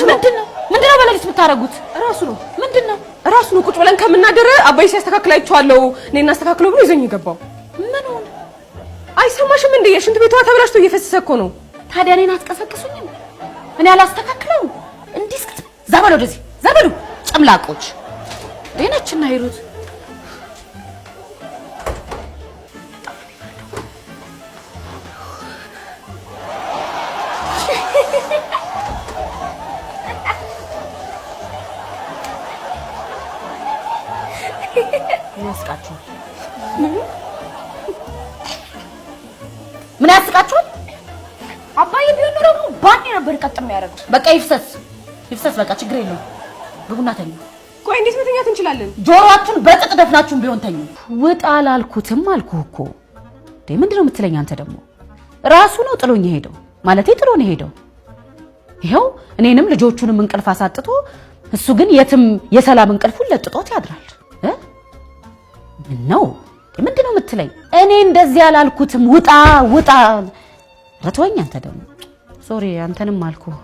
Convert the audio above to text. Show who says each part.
Speaker 1: ምንድነው በለሊት የምታረጉት?
Speaker 2: ራሱ ነው ቁጭ ብለን ከምናደረ አባይ ሲያስተካክላይቷለው እኔና አስተካክለው ብሎ ይዘኝ ይገባው።
Speaker 1: ምን ሆነ?
Speaker 2: አይሰማሽም እንዴ? የሽንት ቤቷ ተብላሽቶ እየፈሰሰ እኮ ነው።
Speaker 1: ታዲያ እኔን አትቀሰቅሱኝም? እኔ አላስተካክለው እንዲስ ዘበሉ ወደዚህ ዘበሉ ጨምላቆች እኔናችና ሂሩት ያስቃችሁ ምን ያስቃችሁ? አባዬ ቢሆን ኖሮ ባንዴ ነበር ቀጥም ያደርገው። በቃ ይፍሰስ በቃ ችግር የለውም። በቡና ተኙ።
Speaker 2: ቆይ እንዴት መተኛት እንችላለን?
Speaker 1: ጆሮአችሁን በጥጥ ደፍናችሁም ቢሆን ተኙ። ውጣ አላልኩትም አልኩህ እኮ። ምንድነው የምትለኝ አንተ ደግሞ? ራሱ ነው ጥሎኝ ሄደው ማለቴ ጥሎኝ ሄደው። ይሄው እኔንም ልጆቹንም እንቅልፍ አሳጥቶ እሱ ግን የትም የሰላም እንቅልፉን ለጥጦት ያድራል። ነው ምንድነው የምትለኝ? እኔ እንደዚህ አላልኩትም። ውጣ ረተወኝ አንተ ደግሞ ሶሪ አንተንም አልኩህ።